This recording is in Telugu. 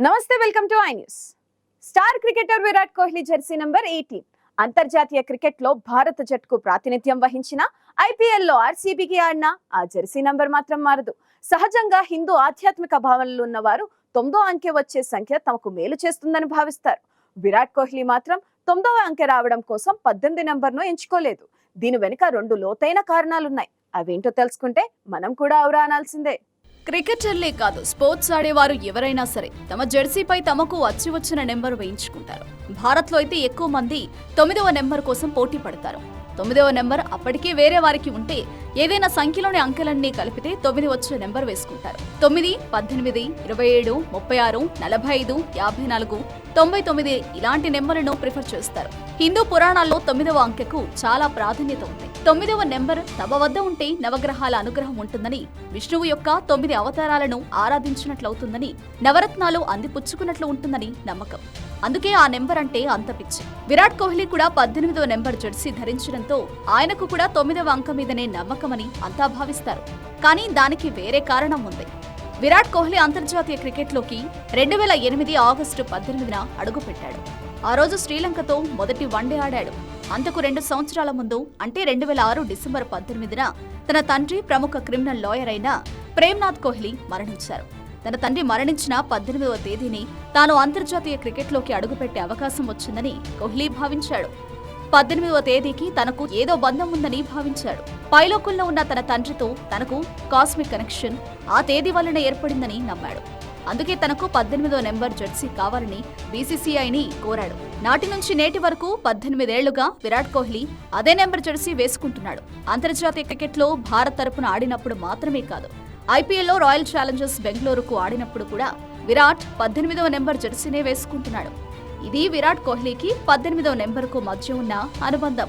నమస్తే, welcome to I news. Star cricketer Virat Kohli Jersey number 18 అంతర్జాతీయ క్రికెట్ లో భారత జట్టుకు ప్రాతినిధ్యం వహించిన ఐపీఎల్ లో ఆర్సీబీకి ఆడిన ఆ జెర్సీ నంబర్ మాత్రం మారదు. సహజంగా హిందూ ఆధ్యాత్మిక భావనలు ఉన్నవారు 9వ అంకె వచ్చే సంఖ్య తమకు మేలు చేస్తుందని భావిస్తారు. విరాట్ కోహ్లీ మాత్రం 9వ అంకె రావడం కోసం 18 నంబర్ను ఎంచుకోలేదు. దీని వెనుక 2 లోతైన కారణాలున్నాయి. అవేంటో తెలుసుకుంటే మనం కూడా ఔరా అనాల్సిందే. క్రికెటర్లే కాదు, స్పోర్ట్స్ ఆడేవారు ఎవరైనా సరే తమ జెర్సీపై తమకు వచ్చిన నెంబర్ వేయించుకుంటారు. భారత్లో అయితే ఎక్కువ మంది 9వ నెంబర్ కోసం పోటీ పడతారు. 9వ నెంబర్ అప్పటికే వేరే వారికి ఉంటే ఏదైనా సంఖ్యలోని అంకెలన్నీ కలిపితే 9 వచ్చే నెంబర్ వేసుకుంటారు. 9, 18, 27, 36, 45, 54, 99 ఇలాంటి నెంబర్లను ప్రిఫర్ చేస్తారు. హిందూ పురాణాల్లో 9వ అంకెకు చాలా ప్రాధాన్యత ఉంది. 9వ నెంబర్ తమ వద్ద ఉంటే నవగ్రహాల అనుగ్రహం ఉంటుందని, విష్ణువు యొక్క 9 అవతారాలను ఆరాధించినట్లవుతుందని, నవరత్నాలు అందిపుచ్చుకున్నట్లు ఉంటుందని నమ్మకం. అందుకే ఆ నెంబర్ అంటే అంత పిచ్చి. విరాట్ కోహ్లీ కూడా 18వ నెంబర్ జెర్సీ ధరించడంతో ఆయనకు కూడా 9వ అంక మీదనే నమ్మకమని అంతా భావిస్తారు. కానీ దానికి వేరే కారణం ఉంది. విరాట్ కోహ్లీ అంతర్జాతీయ క్రికెట్లోకి 2008 ఆగస్టు 18న అడుగుపెట్టాడు. ఆ రోజు శ్రీలంకతో మొదటి వన్డే ఆడాడు. అంతకు 2 సంవత్సరాల ముందు అంటే 2006 డిసెంబర్ 18న తన తండ్రి ప్రముఖ క్రిమినల్ లాయర్ అయిన ప్రేమ్నాథ్ కోహ్లీ మరణించారు. తన తండ్రి మరణించిన 18వ తేదీని తాను అంతర్జాతీయ క్రికెట్లోకి అడుగుపెట్టే అవకాశం వచ్చిందని కోహ్లీ భావించాడు. 18వ తేదీకి తనకు ఏదో బంధం ఉందని భావించాడు. పైలోకంలో ఉన్న తన తండ్రితో తనకు కాస్మిక్ కనెక్షన్ ఆ తేదీ వల్లనే ఏర్పడిందని నమ్మాడు. అందుకే తనకు 18వ నెంబర్ జెర్సీ కావాలని బీసీసీఐని కోరాడు. నాటి నుంచి నేటి వరకు 18 ఏళ్లుగా విరాట్ కోహ్లీ అదే నెంబర్ జెర్సీ వేసుకుంటున్నాడు. అంతర్జాతీయ క్రికెట్లో భారత్ తరపున ఆడినప్పుడు మాత్రమే కాదు, ఐపీఎల్లో రాయల్ ఛాలెంజర్స్ బెంగళూరుకు ఆడినప్పుడు కూడా విరాట్ 18వ నెంబర్ జెర్సీనే వేసుకుంటున్నాడు. ఇది విరాట్ కోహ్లీకి 18వ నెంబర్కు మధ్య ఉన్న అనుబంధం.